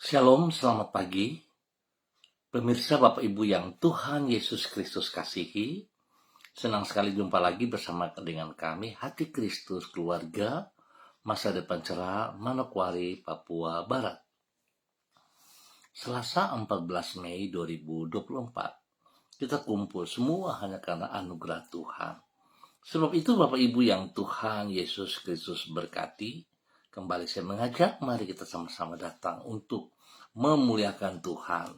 Shalom, selamat pagi. Pemirsa Bapak Ibu yang Tuhan Yesus Kristus kasihi, senang sekali jumpa lagi bersama dengan kami, Hati Kristus Keluarga, Masa Depan Cerah, Manokwari, Papua Barat. Selasa 14 Mei 2024, kita kumpul semua hanya karena anugerah Tuhan. Sebab itu Bapak Ibu yang Tuhan Yesus Kristus berkati, kembali saya mengajak, mari kita sama-sama datang untuk memuliakan Tuhan.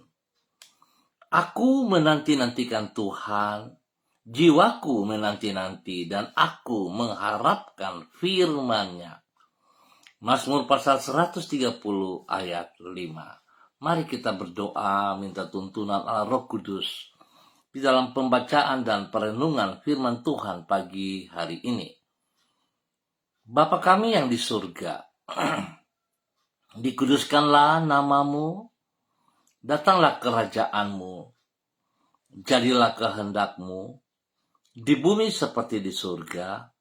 Aku menanti-nantikan Tuhan, jiwaku menanti-nanti, dan aku mengharapkan firman-Nya. Mazmur pasal 130 ayat 5. Mari kita berdoa minta tuntunan Allah Roh Kudus di dalam pembacaan dan perenungan firman Tuhan pagi hari ini. Bapa kami yang di surga, dikuduskanlah namamu, datanglah kerajaan-Mu, jadilah kehendak-Mu, di bumi seperti di surga.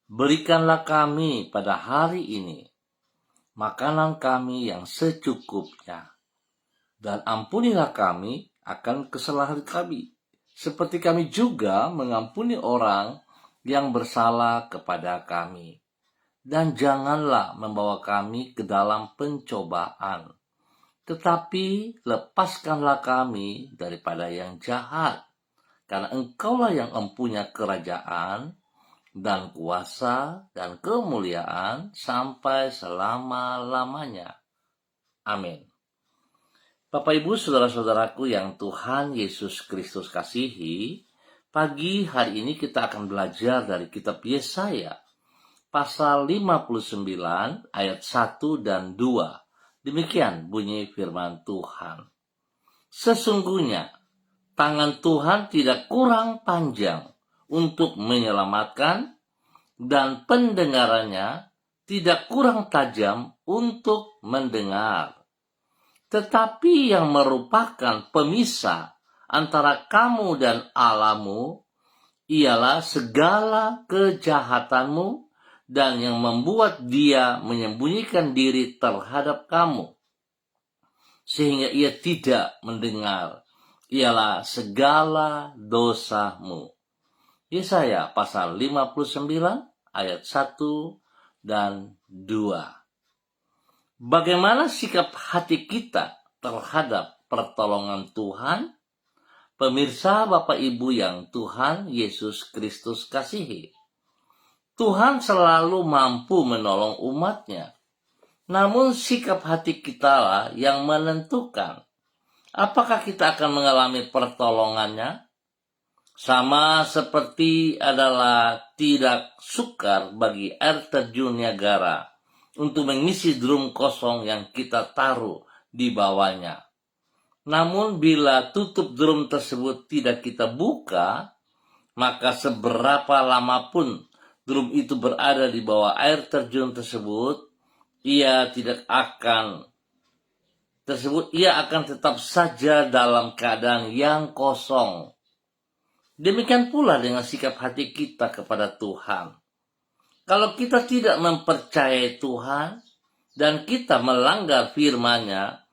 Berikanlah kami pada hari ini makanan kami yang secukupnya, dan ampunilah kami akan kesalahan kami, seperti kami juga mengampuni orang yang bersalah kepada kami. Dan janganlah membawa kami ke dalam pencobaan, tetapi lepaskanlah kami daripada yang jahat, karena Engkaulah yang mempunyai kerajaan dan kuasa dan kemuliaan sampai selama-lamanya. Amin. Bapak Ibu saudara-saudaraku yang Tuhan Yesus Kristus kasihi, pagi hari ini kita akan belajar dari kitab Yesaya pasal 59 ayat 1 dan 2. Demikian bunyi firman Tuhan. Sesungguhnya tangan Tuhan tidak kurang panjang untuk menyelamatkan, dan pendengarannya tidak kurang tajam untuk mendengar. Tetapi yang merupakan pemisah antara kamu dan Allahmu ialah segala kejahatanmu, dan yang membuat Dia menyembunyikan diri terhadap kamu sehingga Ia tidak mendengar ialah segala dosamu. Yesaya pasal 59 ayat 1 dan 2. Bagaimana sikap hati kita terhadap pertolongan Tuhan? Pemirsa Bapak Ibu yang Tuhan Yesus Kristus kasihi, Tuhan selalu mampu menolong umat-Nya. Namun sikap hati kita lah yang menentukan apakah kita akan mengalami pertolongannya. Sama seperti adalah tidak sukar bagi air terjun Niagara untuk mengisi drum kosong yang kita taruh di bawahnya. Namun bila tutup drum tersebut tidak kita buka, maka seberapa lama pun drum itu berada di bawah air terjun tersebut, ia akan tetap saja dalam keadaan yang kosong. Demikian pula dengan sikap hati kita kepada Tuhan. Kalau kita tidak mempercayai Tuhan dan kita melanggar firman-Nya,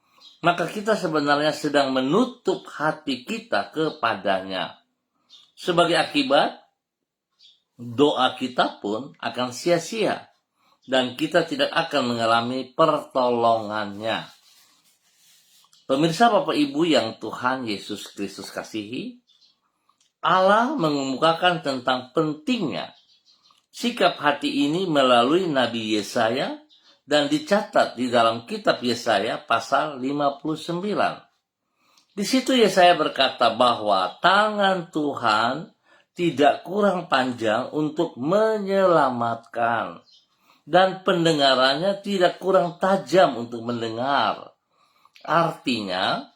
maka kita sebenarnya sedang menutup hati kita kepadanya. Sebagai akibat, doa kita pun akan sia-sia dan kita tidak akan mengalami pertolongannya. Pemirsa Bapak Ibu yang Tuhan Yesus Kristus kasihi, Allah mengemukakan tentang pentingnya sikap hati ini melalui Nabi Yesaya dan dicatat di dalam kitab Yesaya pasal 59. Di situ Yesaya berkata bahwa tangan Tuhan tidak kurang panjang untuk menyelamatkan, dan pendengarannya tidak kurang tajam untuk mendengar. Artinya,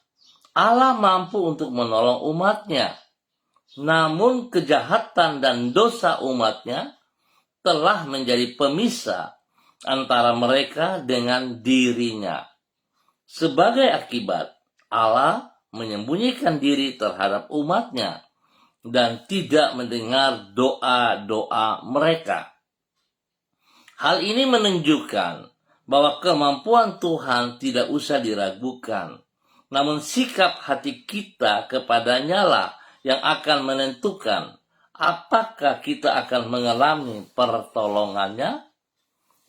Allah mampu untuk menolong umat-Nya. Namun kejahatan dan dosa umat-Nya telah menjadi pemisah antara mereka dengan diri-Nya. Sebagai akibat, Allah menyembunyikan diri terhadap umat-Nya dan tidak mendengar doa-doa mereka. Hal ini menunjukkan bahwa kemampuan Tuhan tidak usah diragukan. Namun sikap hati kita kepadanya lah yang akan menentukan apakah kita akan mengalami pertolongannya.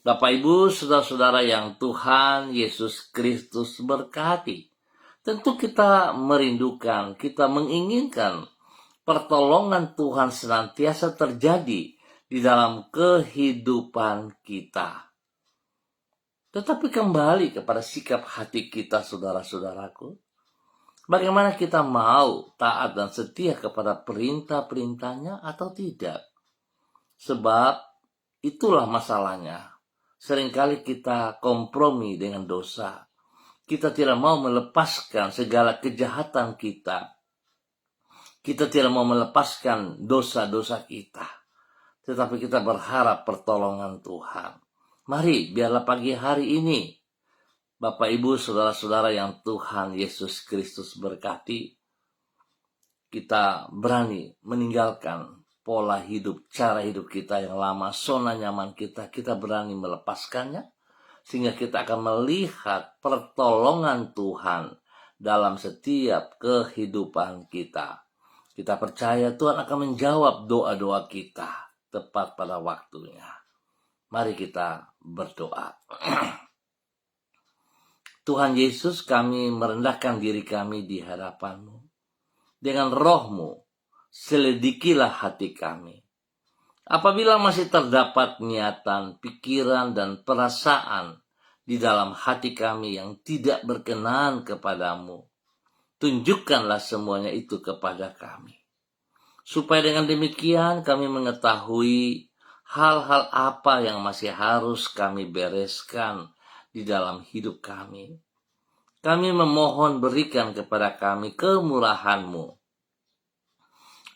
Bapak, Ibu, saudara-saudara yang Tuhan Yesus Kristus berkati. Tentu kita merindukan, kita menginginkan pertolongan Tuhan senantiasa terjadi di dalam kehidupan kita. Tetapi kembali kepada sikap hati kita, saudara-saudaraku. Bagaimana kita mau taat dan setia kepada perintah-perintahnya atau tidak? Sebab itulah masalahnya. Seringkali kita kompromi dengan dosa. Kita tidak mau melepaskan segala kejahatan kita. Kita tidak mau melepaskan dosa-dosa kita. Tetapi kita berharap pertolongan Tuhan. Mari, biarlah pagi hari ini, Bapak, Ibu, saudara-saudara yang Tuhan Yesus Kristus berkati, kita berani meninggalkan pola hidup, cara hidup kita yang lama, zona nyaman kita berani melepaskannya, sehingga kita akan melihat pertolongan Tuhan dalam setiap kehidupan kita. Kita percaya Tuhan akan menjawab doa-doa kita tepat pada waktunya. Mari kita berdoa. Tuhan Yesus, kami merendahkan diri kami di hadapan-Mu. Dengan Roh-Mu, selidikilah hati kami. Apabila masih terdapat niatan, pikiran, dan perasaan di dalam hati kami yang tidak berkenan kepadamu, tunjukkanlah semuanya itu kepada kami. Supaya dengan demikian kami mengetahui hal-hal apa yang masih harus kami bereskan di dalam hidup kami. Kami memohon berikan kepada kami kemurahan-Mu.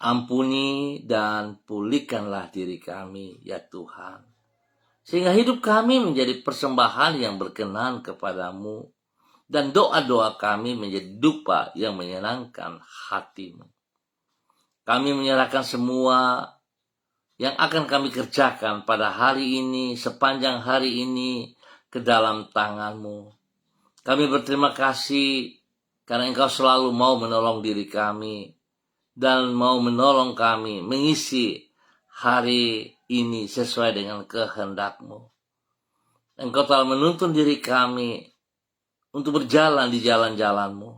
Ampuni dan pulihkanlah diri kami, ya Tuhan. Sehingga hidup kami menjadi persembahan yang berkenan kepadamu. Dan doa-doa kami menjadi dupa yang menyenangkan hati-Mu. Kami menyerahkan semua yang akan kami kerjakan pada hari ini, sepanjang hari ini, ke dalam tangan-Mu. Kami berterima kasih karena Engkau selalu mau menolong diri kami dan mau menolong kami mengisi hari ini sesuai dengan kehendak-Mu. Engkau telah menuntun diri kami untuk berjalan di jalan-jalan-Mu.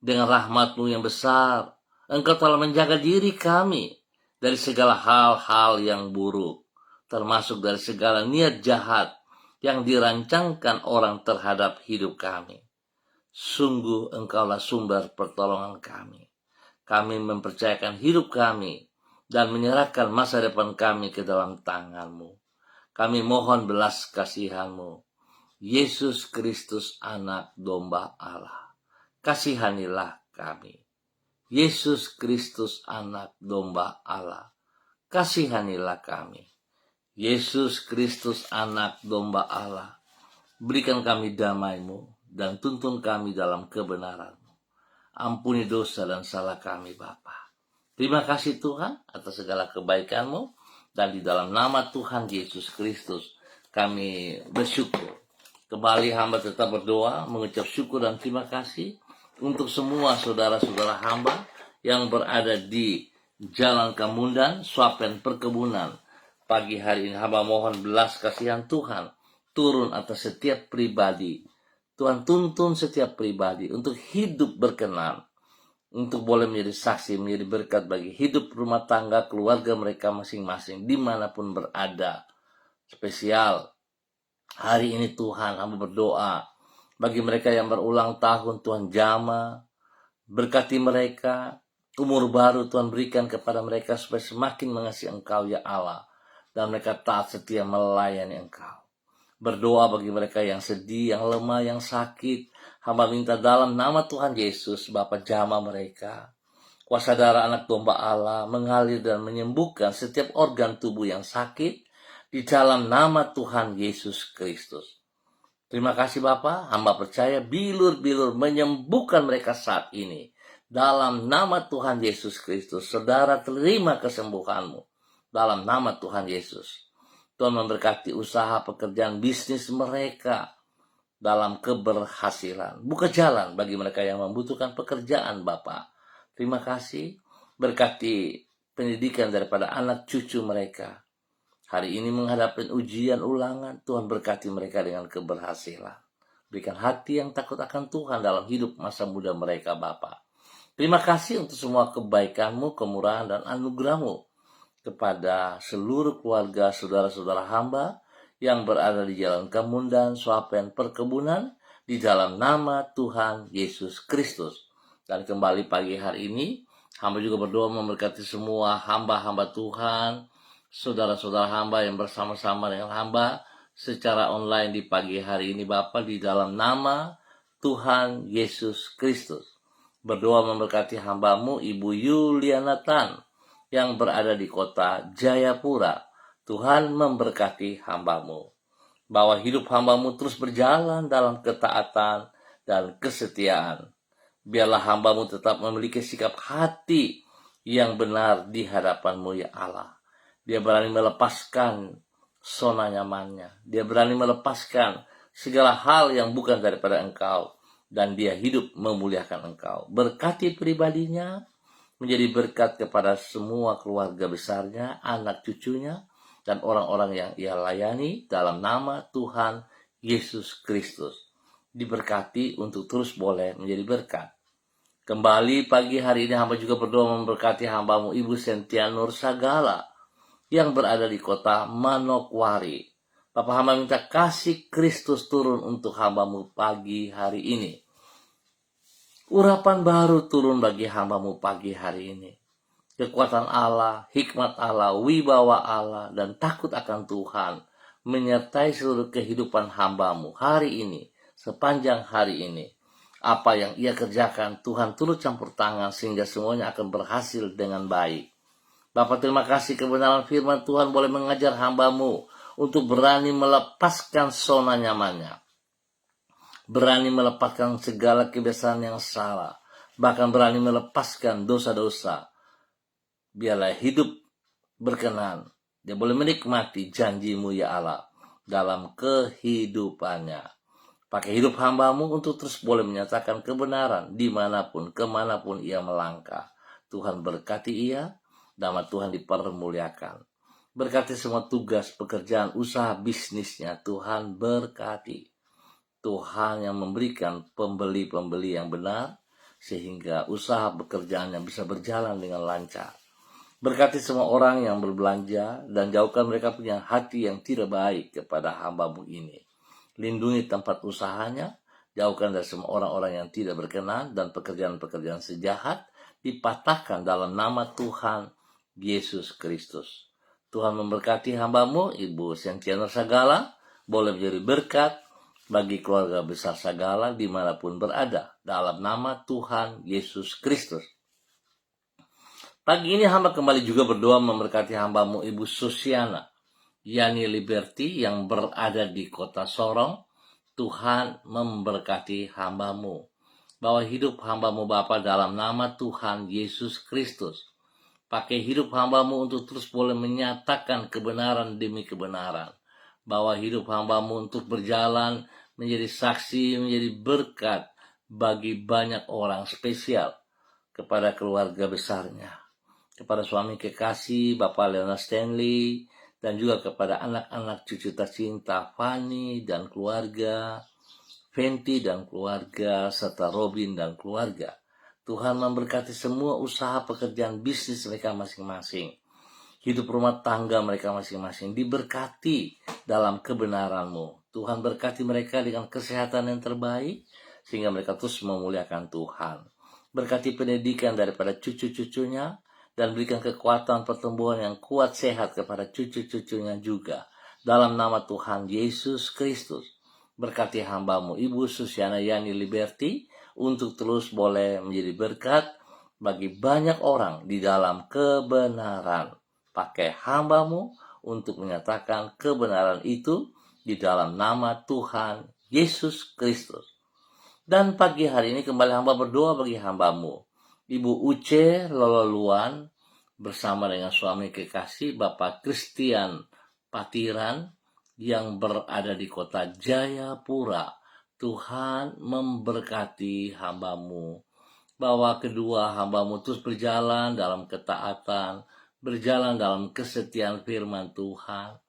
Dengan rahmat-Mu yang besar, Engkau telah menjaga diri kami dari segala hal-hal yang buruk, termasuk dari segala niat jahat yang dirancangkan orang terhadap hidup kami. Sungguh Engkaulah sumber pertolongan kami. Kami mempercayakan hidup kami dan menyerahkan masa depan kami ke dalam tangan-Mu. Kami mohon belas kasihan-Mu. Yesus Kristus, Anak Domba Allah, kasihanilah kami. Yesus Kristus, Anak Domba Allah, kasihanilah kami. Yesus Kristus, Anak Domba Allah, berikan kami damai-Mu dan tuntun kami dalam kebenaran-Mu. Ampuni dosa dan salah kami, Bapa. Terima kasih Tuhan atas segala kebaikan-Mu, dan di dalam nama Tuhan Yesus Kristus kami bersyukur. Kembali hamba tetap berdoa, mengucap syukur dan terima kasih untuk semua saudara-saudara hamba yang berada di Jalan Kamundan, Swapen Perkebunan. Pagi hari ini hamba mohon belas kasihan Tuhan turun atas setiap pribadi. Tuhan tuntun setiap pribadi untuk hidup berkenan, untuk boleh menjadi saksi, menjadi berkat bagi hidup rumah tangga, keluarga mereka masing-masing, dimanapun berada. Spesial hari ini Tuhan, hamba berdoa bagi mereka yang berulang tahun, Tuhan jamah, berkati mereka, umur baru Tuhan berikan kepada mereka supaya semakin mengasihi Engkau, ya Allah, dan mereka taat setia melayani Engkau. Berdoa bagi mereka yang sedih, yang lemah, yang sakit. Hamba minta dalam nama Tuhan Yesus, Bapa jamah mereka. Kuasa darah Anak Domba Allah mengalir dan menyembuhkan setiap organ tubuh yang sakit di dalam nama Tuhan Yesus Kristus. Terima kasih Bapa, hamba percaya bilur-bilur menyembuhkan mereka saat ini. Dalam nama Tuhan Yesus Kristus, saudara terima kesembuhan-Mu. Dalam nama Tuhan Yesus. Tuhan memberkati usaha pekerjaan bisnis mereka dalam keberhasilan. Buka jalan bagi mereka yang membutuhkan pekerjaan, Bapak. Terima kasih. Berkati pendidikan daripada anak cucu mereka. Hari ini menghadapi ujian ulangan, Tuhan berkati mereka dengan keberhasilan. Berikan hati yang takut akan Tuhan dalam hidup masa muda mereka, Bapak. Terima kasih untuk semua kebaikan-Mu, kemurahan, dan anugerah-Mu kepada seluruh keluarga saudara-saudara hamba yang berada di Jalan Kemundan, Swapen, Perkebunan, di dalam nama Tuhan Yesus Kristus. Dan kembali pagi hari ini, hamba juga berdoa memberkati semua hamba-hamba Tuhan, saudara-saudara hamba yang bersama-sama dengan hamba secara online di pagi hari ini, Bapa, di dalam nama Tuhan Yesus Kristus. Berdoa memberkati hamba-Mu, Ibu Yuliana Tan, yang berada di kota Jayapura. Tuhan memberkati hamba-Mu. Bahwa hidup hamba-Mu terus berjalan dalam ketaatan dan kesetiaan. Biarlah hamba-Mu tetap memiliki sikap hati yang benar di hadapan-Mu, ya Allah. Dia berani melepaskan zona nyamannya. Dia berani melepaskan segala hal yang bukan daripada Engkau. Dan dia hidup memuliakan Engkau. Berkati pribadinya, menjadi berkat kepada semua keluarga besarnya, anak cucunya, dan orang-orang yang ia layani dalam nama Tuhan Yesus Kristus. Diberkati untuk terus boleh menjadi berkat. Kembali pagi hari ini hamba juga berdoa memberkati hamba-Mu Ibu Sentia Nur Sagala yang berada di kota Manokwari. Bapak hamba minta kasih Kristus turun untuk hamba-Mu pagi hari ini. Urapan baru turun bagi hamba-Mu pagi hari ini. Kekuatan Allah, hikmat Allah, wibawa Allah, dan takut akan Tuhan menyertai seluruh kehidupan hamba-Mu hari ini, sepanjang hari ini. Apa yang ia kerjakan, Tuhan turut campur tangan sehingga semuanya akan berhasil dengan baik. Bapak, terima kasih kebenaran firman Tuhan boleh mengajar hamba-Mu untuk berani melepaskan zona nyamannya. Berani melepaskan segala kebiasaan yang salah. Bahkan berani melepaskan dosa-dosa. Biarlah hidup berkenan. Dia boleh menikmati janji-Mu, ya Allah, dalam kehidupannya. Pakai hidup hamba-Mu untuk terus boleh menyatakan kebenaran dimanapun, kemanapun ia melangkah. Tuhan berkati ia, nama Tuhan dipermuliakan. Berkati semua tugas, pekerjaan, usaha, bisnisnya. Tuhan berkati. Tuhan yang memberikan pembeli-pembeli yang benar, sehingga usaha pekerjaannya bisa berjalan dengan lancar. Berkati semua orang yang berbelanja, dan jauhkan mereka punya hati yang tidak baik kepada hamba-Mu ini. Lindungi tempat usahanya, jauhkan dari semua orang-orang yang tidak berkenan, dan pekerjaan-pekerjaan sejahat dipatahkan dalam nama Tuhan Yesus Kristus. Tuhan memberkati hamba-Mu, Ibu Sentia Nur Sagala, boleh menjadi berkat bagi keluarga besar Sagala dimanapun berada, dalam nama Tuhan Yesus Kristus. Pagi ini hamba kembali juga berdoa memberkati hamba-Mu Ibu Susiana Yani Liberty yang berada di kota Sorong. Tuhan memberkati hamba-Mu. Bahwa hidup hamba-Mu Bapa dalam nama Tuhan Yesus Kristus. Pakai hidup hamba-Mu untuk terus boleh menyatakan kebenaran demi kebenaran. Bahwa hidup hamba-Mu untuk berjalan menjadi saksi, menjadi berkat bagi banyak orang spesial kepada keluarga besarnya. Kepada suami kekasih, Bapak Leonard Stanley, dan juga kepada anak-anak cucu tercinta Fanny dan keluarga, Fenty dan keluarga, serta Robin dan keluarga. Tuhan memberkati semua usaha pekerjaan bisnis mereka masing-masing. Hidup rumah tangga mereka masing-masing diberkati dalam kebenaran-Mu. Tuhan berkati mereka dengan kesehatan yang terbaik, sehingga mereka terus memuliakan Tuhan. Berkati pendidikan daripada cucu-cucunya, dan berikan kekuatan pertumbuhan yang kuat sehat kepada cucu-cucunya juga. Dalam nama Tuhan Yesus Kristus. Berkati hamba-Mu Ibu Susiana Yani Liberty, untuk terus boleh menjadi berkat bagi banyak orang di dalam kebenaran. Pakai hamba-Mu untuk menyatakan kebenaran itu di dalam nama Tuhan Yesus Kristus. Dan pagi hari ini kembali hamba berdoa bagi hamba-Mu Ibu Uce Lololuan bersama dengan suami kekasih Bapak Christian Patiran yang berada di kota Jayapura. Tuhan memberkati hamba-Mu, bahwa kedua hamba-Mu terus berjalan dalam ketaatan, berjalan dalam kesetiaan firman Tuhan.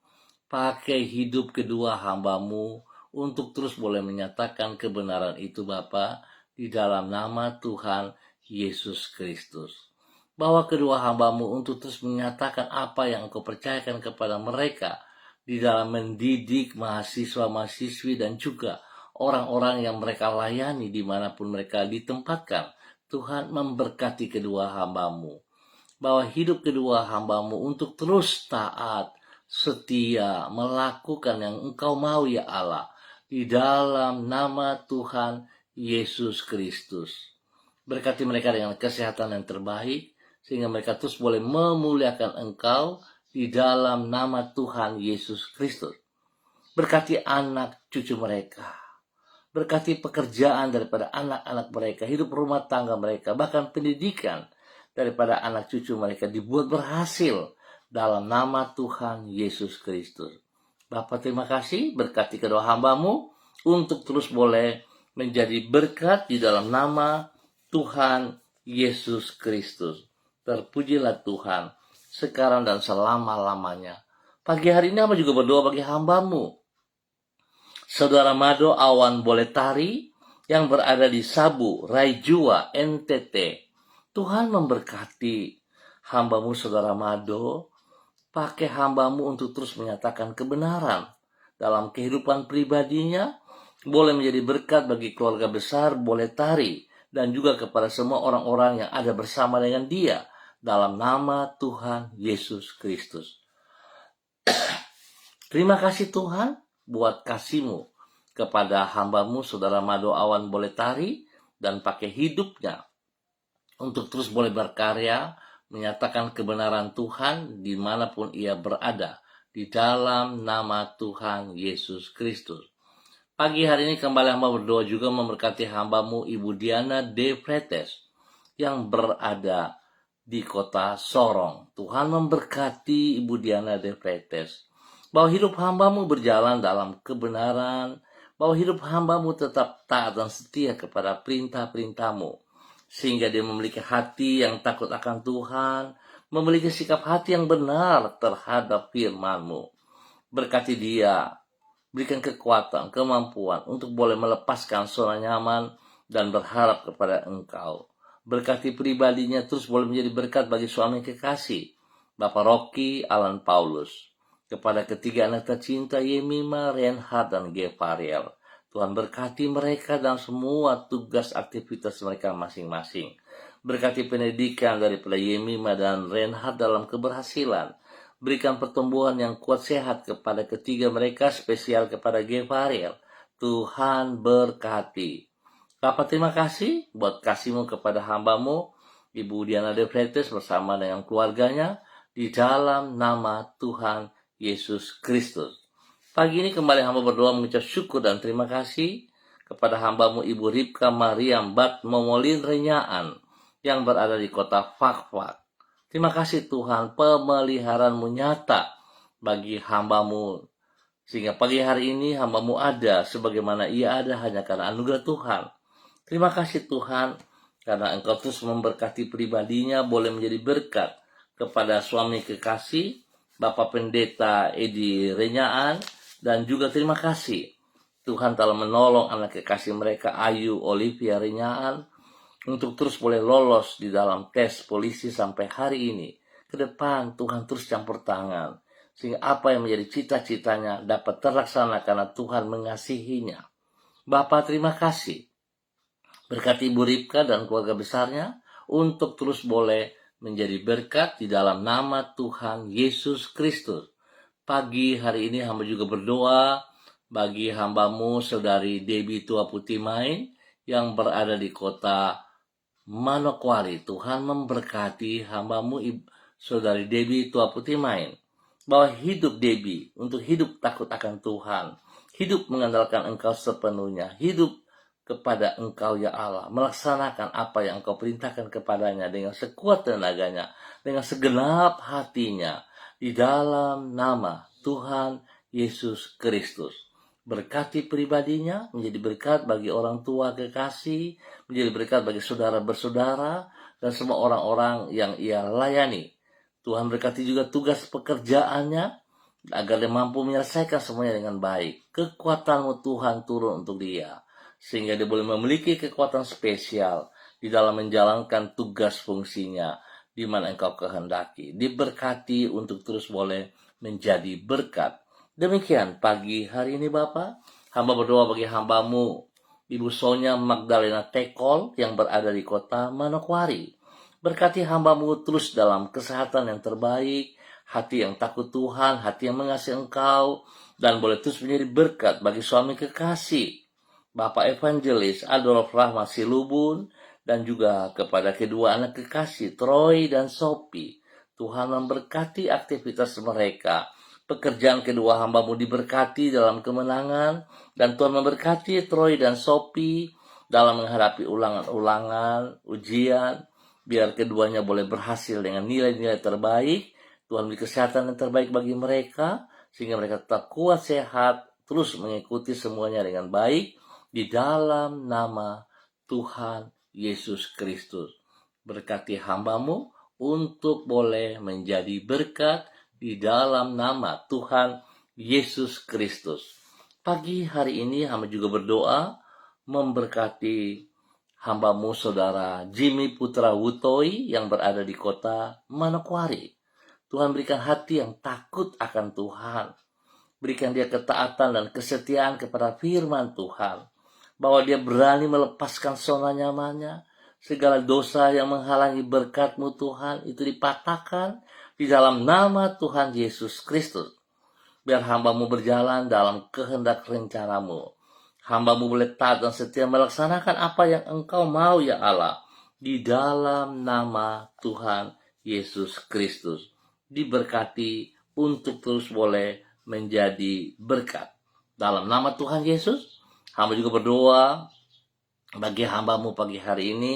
Pakai hidup kedua hamba-Mu untuk terus boleh menyatakan kebenaran itu Bapa, di dalam nama Tuhan Yesus Kristus. Bahwa kedua hamba-Mu untuk terus menyatakan apa yang Engkau percayakan kepada mereka di dalam mendidik mahasiswa-mahasiswi dan juga orang-orang yang mereka layani dimanapun mereka ditempatkan. Tuhan memberkati kedua hamba-Mu, bahwa hidup kedua hamba-Mu untuk terus taat, setia, melakukan yang Engkau mau ya Allah, di dalam nama Tuhan Yesus Kristus. Berkati mereka dengan kesehatan yang terbaik, sehingga mereka terus boleh memuliakan Engkau di dalam nama Tuhan Yesus Kristus. Berkati anak cucu mereka, berkati pekerjaan daripada anak-anak mereka, hidup rumah tangga mereka, bahkan pendidikan daripada anak cucu mereka dibuat berhasil dalam nama Tuhan Yesus Kristus. Bapa, terima kasih, berkati kedua hamba-Mu untuk terus boleh menjadi berkat di dalam nama Tuhan Yesus Kristus. Terpujilah Tuhan sekarang dan selama-lamanya. Pagi hari ini hamba juga berdoa bagi hamba-Mu, Saudara Mado Awan Boletari yang berada di Sabu, Raijua, NTT. Tuhan memberkati hamba-Mu Saudara Mado. Pakai hamba-Mu untuk terus menyatakan kebenaran dalam kehidupan pribadinya. Boleh menjadi berkat bagi keluarga besar Boletari dan juga kepada semua orang-orang yang ada bersama dengan dia dalam nama Tuhan Yesus Kristus. Terima kasih Tuhan buat kasih-Mu kepada hamba-Mu Saudara Mado Awan Boletari, dan pakai hidupnya untuk terus boleh berkarya menyatakan kebenaran Tuhan dimanapun ia berada di dalam nama Tuhan Yesus Kristus. Pagi hari ini kembali hamba berdoa juga memberkati hamba-Mu Ibu Diana De Fretes yang berada di kota Sorong. Tuhan memberkati Ibu Diana De Fretes, bahwa hidup hamba-Mu berjalan dalam kebenaran, bahwa hidup hamba-Mu tetap taat dan setia kepada perintah-perintah-Mu, sehingga dia memiliki hati yang takut akan Tuhan, memiliki sikap hati yang benar terhadap firman-Mu. Berkati dia, berikan kekuatan, kemampuan untuk boleh melepaskan zona nyaman dan berharap kepada Engkau. Berkati pribadinya terus boleh menjadi berkat bagi suami kekasih, Bapak Rocky Alan Paulus. Kepada ketiga anak tercinta Yemima, Reinhard, dan Gevariel. Tuhan berkati mereka dan semua tugas aktivitas mereka masing-masing. Berkati pendidikan daripada Yemima dan Reinhard dalam keberhasilan. Berikan pertumbuhan yang kuat sehat kepada ketiga mereka, spesial kepada Gevariel. Tuhan berkati. Bapak, terima kasih buat kasih-Mu kepada hamba-Mu Ibu Diana De Fretes bersama dengan keluarganya di dalam nama Tuhan Yesus Kristus. Pagi ini kembali hamba berdoa mengucap syukur dan terima kasih kepada hamba-Mu Ibu Ripka Mariam Bat Momolin Renyaan yang berada di kota Fakfak. Terima kasih Tuhan, pemeliharaan-Mu nyata bagi hamba-Mu, sehingga pagi hari ini hamba-Mu ada sebagaimana ia ada hanya karena anugerah Tuhan. Terima kasih Tuhan, karena Engkau terus memberkati pribadinya, boleh menjadi berkat kepada suami kekasih Bapak Pendeta Edi Renyaan, dan juga terima kasih Tuhan telah menolong anak kekasih mereka Ayu Olivia Renyaan untuk terus boleh lolos di dalam tes polisi sampai hari ini. Ke depan Tuhan terus campur tangan, sehingga apa yang menjadi cita-citanya dapat terlaksana karena Tuhan mengasihinya. Bapak, terima kasih. Berkati Ibu Ripka dan keluarga besarnya untuk terus boleh menjadi berkat di dalam nama Tuhan Yesus Kristus. Pagi hari ini hamba juga berdoa bagi hamba-Mu Saudari Debbie Tua Putih Main yang berada di kota Manokwari. Tuhan memberkati hamba-Mu Saudari Debbie Tua Putih Main, bahwa hidup Debbie untuk hidup takut akan Tuhan, hidup mengandalkan Engkau sepenuhnya, hidup kepada Engkau ya Allah, melaksanakan apa yang Engkau perintahkan kepadanya dengan sekuat tenaganya, dengan segenap hatinya, di dalam nama Tuhan Yesus Kristus. Berkati pribadinya, menjadi berkat bagi orang tua kekasih, menjadi berkat bagi saudara bersaudara, dan semua orang-orang yang ia layani. Tuhan berkati juga tugas pekerjaannya, agar dia mampu menyelesaikan semuanya dengan baik. Kekuatan-Mu Tuhan turun untuk dia, sehingga dia boleh memiliki kekuatan spesial di dalam menjalankan tugas fungsinya di mana Engkau kehendaki. Diberkati untuk terus boleh menjadi berkat. Demikian pagi hari ini Bapa, hamba berdoa bagi hamba-Mu Ibu Sonia Magdalena Tekol yang berada di kota Manokwari. Berkati hamba-Mu terus dalam kesehatan yang terbaik, hati yang takut Tuhan, hati yang mengasihi Engkau, dan boleh terus menjadi berkat bagi suami kekasih Bapak Evangelis Adolf Rahmat Silubun, dan juga kepada kedua anak kekasih Troy dan Sophie. Tuhan memberkati aktivitas mereka. Pekerjaan kedua hamba-Mu diberkati dalam kemenangan, dan Tuhan memberkati Troy dan Sophie dalam menghadapi ulangan-ulangan, ujian, biar keduanya boleh berhasil dengan nilai-nilai terbaik. Tuhan beri kesehatan yang terbaik bagi mereka, sehingga mereka tetap kuat, sehat, terus mengikuti semuanya dengan baik, di dalam nama Tuhan Yesus Kristus. Berkati hamba-Mu untuk boleh menjadi berkat di dalam nama Tuhan Yesus Kristus. Pagi hari ini hamba juga berdoa memberkati hamba-Mu saudara Jimmy Putra Wutoi yang berada di kota Manokwari. Tuhan berikan hati yang takut akan Tuhan. Berikan dia ketaatan dan kesetiaan kepada firman Tuhan, bahwa dia berani melepaskan zona nyamannya. Segala dosa yang menghalangi berkat-Mu Tuhan itu dipatahkan di dalam nama Tuhan Yesus Kristus. Biar hamba-Mu berjalan dalam kehendak rencana-Mu. Hamba-Mu boleh taat dan setia melaksanakan apa yang Engkau mau ya Allah. Di dalam nama Tuhan Yesus Kristus. Diberkati untuk terus boleh menjadi berkat. Dalam nama Tuhan Yesus, hamba juga berdoa bagi hamba-Mu pagi hari ini,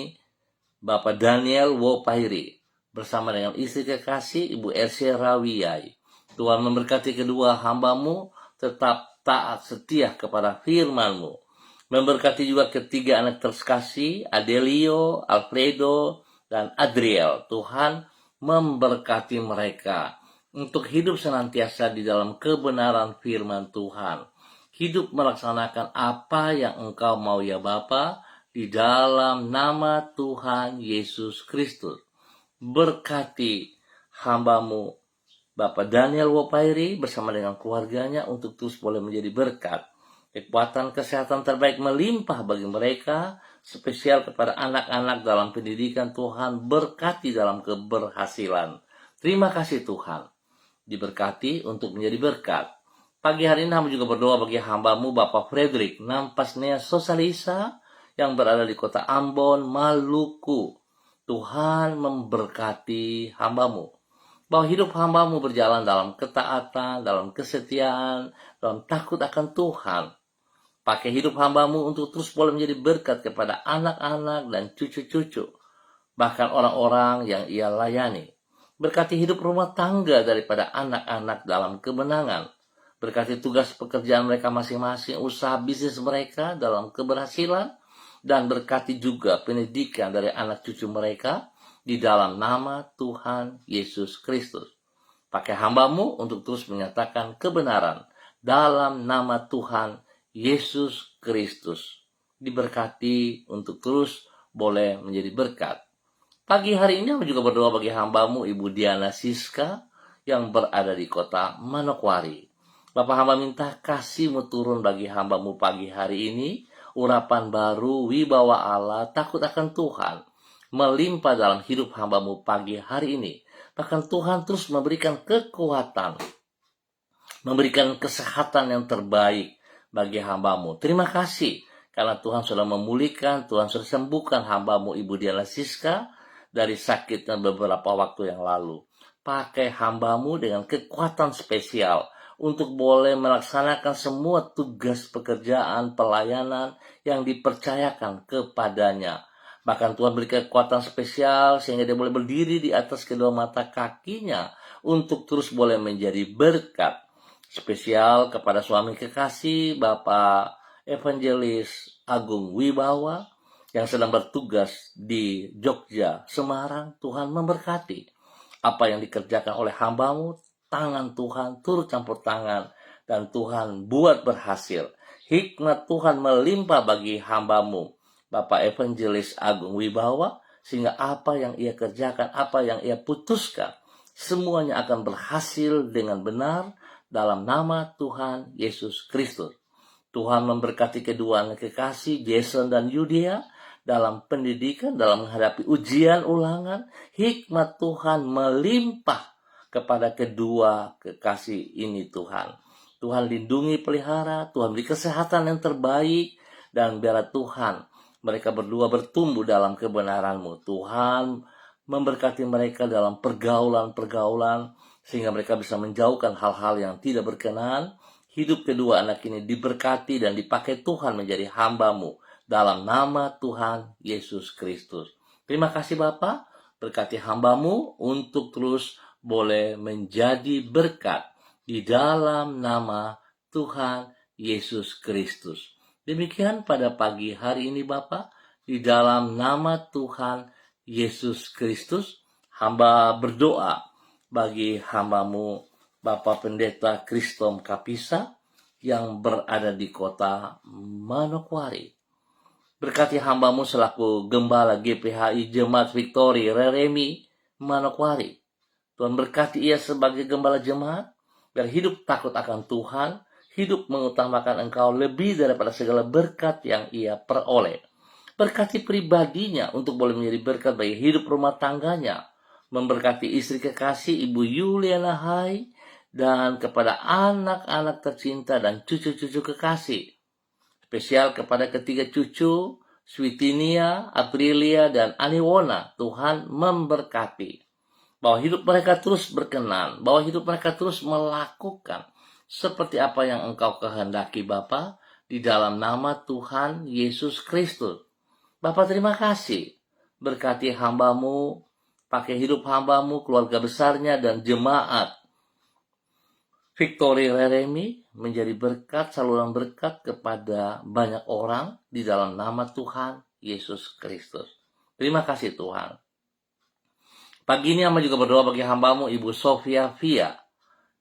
Bapak Daniel Wopairi, bersama dengan istri kekasih Ibu Ersia Rawiyai. Tuhan memberkati kedua hamba-Mu tetap taat setia kepada firman-Mu. Memberkati juga ketiga anak terkasih, Adelio, Alfredo, dan Adriel. Tuhan memberkati mereka untuk hidup senantiasa di dalam kebenaran firman Tuhan. Hidup melaksanakan apa yang Engkau mau ya Bapa, di dalam nama Tuhan Yesus Kristus. Berkati hamba-Mu Bapak Daniel Wopairi bersama dengan keluarganya untuk terus boleh menjadi berkat. Kekuatan kesehatan terbaik melimpah bagi mereka, spesial kepada anak-anak dalam pendidikan. Tuhan berkati dalam keberhasilan. Terima kasih Tuhan. Diberkati untuk menjadi berkat. Pagi hari ini hamba juga berdoa bagi hamba-Mu Bapak Frederick Nampasnea Sosalisa yang berada di kota Ambon, Maluku. Tuhan memberkati hamba-Mu, bahwa hidup hamba-Mu berjalan dalam ketaatan, dalam kesetiaan, dalam takut akan Tuhan. Pakai hidup hamba-Mu untuk terus boleh menjadi berkat kepada anak-anak dan cucu-cucu, bahkan orang-orang yang ia layani. Berkati hidup rumah tangga daripada anak-anak dalam kemenangan. Berkati tugas pekerjaan mereka masing-masing, usaha bisnis mereka dalam keberhasilan, dan berkati juga pendidikan dari anak cucu mereka di dalam nama Tuhan Yesus Kristus. Pakai hamba-Mu untuk terus menyatakan kebenaran dalam nama Tuhan Yesus Kristus. Diberkati untuk terus boleh menjadi berkat. Pagi hari ini aku juga berdoa bagi hamba-Mu Ibu Diana Siska yang berada di kota Manokwari. Bapak hamba minta kasih-Mu turun bagi hamba-Mu pagi hari ini, urapan baru, wibawa Allah, takut akan Tuhan, melimpah dalam hidup hamba-Mu pagi hari ini. Bahkan Tuhan terus memberikan kekuatan, memberikan kesehatan yang terbaik bagi hamba-Mu. Terima kasih, karena Tuhan sudah memulihkan, Tuhan sudah sembuhkan hamba-Mu Ibu Diana Siska dari sakitnya beberapa waktu yang lalu. Pakai hamba-Mu dengan kekuatan spesial, untuk boleh melaksanakan semua tugas pekerjaan pelayanan yang dipercayakan kepadanya. Bahkan Tuhan beri kekuatan spesial sehingga dia boleh berdiri di atas kedua mata kakinya untuk terus boleh menjadi berkat. Spesial kepada suami kekasih Bapak Evangelis Agung Wibawa yang sedang bertugas di Jogja, Semarang. Tuhan memberkati apa yang dikerjakan oleh hamba-Mu. Tangan Tuhan turut campur tangan dan Tuhan buat berhasil. Hikmat Tuhan melimpah bagi hamba-Mu Bapak Evangelis Agung Wibawa, sehingga apa yang ia kerjakan, apa yang ia putuskan, semuanya akan berhasil dengan benar dalam nama Tuhan Yesus Kristus. Tuhan memberkati kedua anak kekasih, Jason dan Yudia, dalam pendidikan, dalam menghadapi ujian ulangan. Hikmat Tuhan melimpah kepada kedua kekasih ini Tuhan. Tuhan lindungi, pelihara, Tuhan beri kesehatan yang terbaik, dan biarlah Tuhan mereka berdua bertumbuh dalam kebenaran-Mu. Tuhan memberkati mereka dalam pergaulan-pergaulan, sehingga mereka bisa menjauhkan hal-hal yang tidak berkenan. Hidup kedua anak ini diberkati dan dipakai Tuhan menjadi hamba-Mu dalam nama Tuhan Yesus Kristus. Terima kasih Bapa, berkati hamba-Mu untuk terus boleh menjadi berkat di dalam nama Tuhan Yesus Kristus. Demikian pada pagi hari ini Bapa, di dalam nama Tuhan Yesus Kristus, hamba berdoa bagi hamba-Mu Bapak Pendeta Kristom Kapisa yang berada di kota Manokwari. Berkati hamba-Mu selaku Gembala GPHI Jemaat Victory Reremi Manokwari. Tuhan berkati ia sebagai Gembala Jemaat, biar hidup takut akan Tuhan, hidup mengutamakan Engkau lebih daripada segala berkat yang ia peroleh. Berkati pribadinya untuk boleh menjadi berkat bagi hidup rumah tangganya. Memberkati istri kekasih Ibu Yuliana Hai, dan kepada anak-anak tercinta dan cucu-cucu kekasih. Spesial kepada ketiga cucu, Switinia, Aprilia, dan Aniwona. Tuhan memberkati. Bahwa hidup mereka terus berkenan, bahwa hidup mereka terus melakukan seperti apa yang Engkau kehendaki Bapa, di dalam nama Tuhan Yesus Kristus. Bapa terima kasih, berkati hamba-Mu, pakai hidup hamba-Mu, keluarga besarnya dan jemaat Victory Reremi menjadi berkat, saluran berkat kepada banyak orang di dalam nama Tuhan Yesus Kristus. Terima kasih Tuhan. Pagi ini hamba juga berdoa bagi hamba-Mu Ibu Sofia Via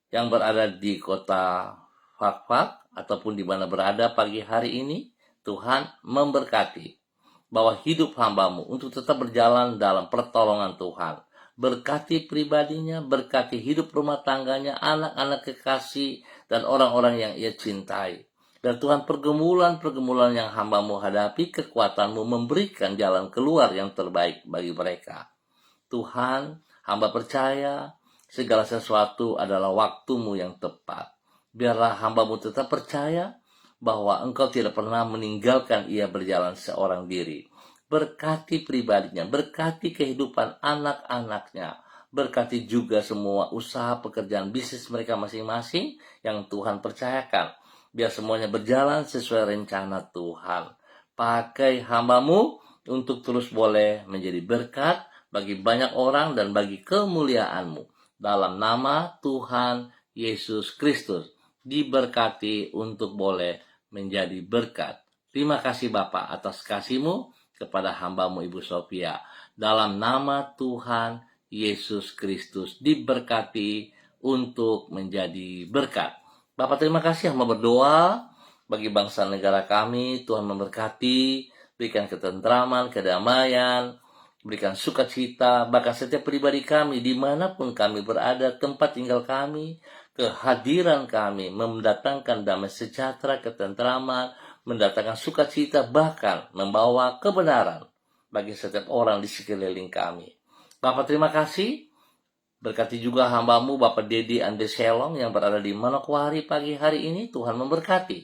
yang berada di kota Fakfak ataupun di mana berada pagi hari ini. Tuhan memberkati bahwa hidup hamba-Mu untuk tetap berjalan dalam pertolongan Tuhan. Berkati pribadinya, berkati hidup rumah tangganya, anak-anak kekasih, dan orang-orang yang ia cintai. Dan Tuhan, pergumulan-pergumulan yang hamba-Mu hadapi, kekuatan-Mu memberikan jalan keluar yang terbaik bagi mereka. Tuhan, hamba percaya segala sesuatu adalah waktu-Mu yang tepat. Biarlah hamba-Mu tetap percaya bahwa Engkau tidak pernah meninggalkan ia berjalan seorang diri. Berkati pribadinya, berkati kehidupan anak-anaknya, berkati juga semua usaha pekerjaan bisnis mereka masing-masing yang Tuhan percayakan. Biar semuanya berjalan sesuai rencana Tuhan. Pakai hamba-Mu untuk terus boleh menjadi berkat bagi banyak orang dan bagi kemuliaan-Mu. Dalam nama Tuhan Yesus Kristus, diberkati untuk boleh menjadi berkat. Terima kasih Bapa atas kasih-Mu kepada hamba-Mu Ibu Sofia. Dalam nama Tuhan Yesus Kristus, diberkati untuk menjadi berkat. Bapak terima kasih, hamba berdoa bagi bangsa negara kami. Tuhan memberkati, berikan ketentraman, kedamaian, berikan sukacita, bahkan setiap pribadi kami, dimanapun kami berada, tempat tinggal kami, kehadiran kami, mendatangkan damai sejahtera, ketentraman, mendatangkan sukacita, bahkan membawa kebenaran bagi setiap orang di sekeliling kami. Bapak terima kasih, berkati juga hamba-Mu Bapak Dedi Andeselong yang berada di Manokwari pagi hari ini. Tuhan memberkati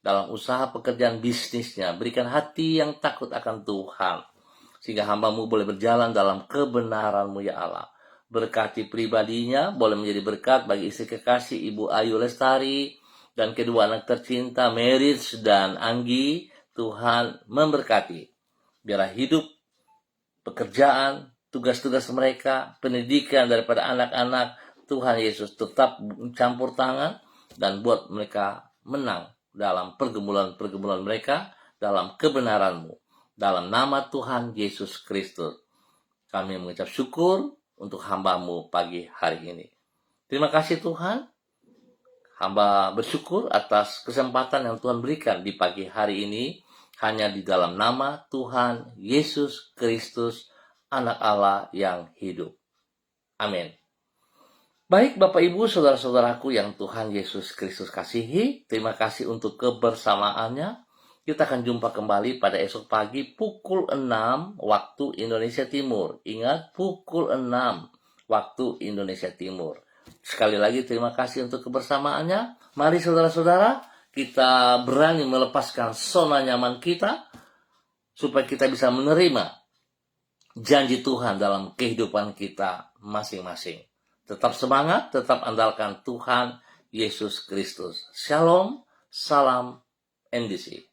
dalam usaha pekerjaan bisnisnya, berikan hati yang takut akan Tuhan, sehingga hamba-Mu boleh berjalan dalam kebenaran-Mu ya Allah. Berkati pribadinya, boleh menjadi berkat bagi istri kekasih Ibu Ayu Lestari dan kedua anak tercinta Meritz dan Anggi. Tuhan memberkati. Biarlah hidup, pekerjaan, tugas-tugas mereka, pendidikan daripada anak-anak, Tuhan Yesus tetap campur tangan dan buat mereka menang dalam pergumulan-pergumulan mereka, dalam kebenaran-Mu. Dalam nama Tuhan Yesus Kristus, kami mengucap syukur untuk hamba-Mu pagi hari ini. Terima kasih Tuhan, hamba bersyukur atas kesempatan yang Tuhan berikan di pagi hari ini, hanya di dalam nama Tuhan Yesus Kristus, Anak Allah yang hidup. Amin. Baik Bapak Ibu, saudara-saudaraku yang Tuhan Yesus Kristus kasihi, terima kasih untuk kebersamaannya. Kita akan jumpa kembali pada esok pagi pukul 6 waktu Indonesia Timur. Ingat, pukul 6 waktu Indonesia Timur. Sekali lagi terima kasih untuk kebersamaannya. Mari saudara-saudara, kita berani melepaskan zona nyaman kita, supaya kita bisa menerima janji Tuhan dalam kehidupan kita masing-masing. Tetap semangat, tetap andalkan Tuhan Yesus Kristus. Shalom, salam NDC.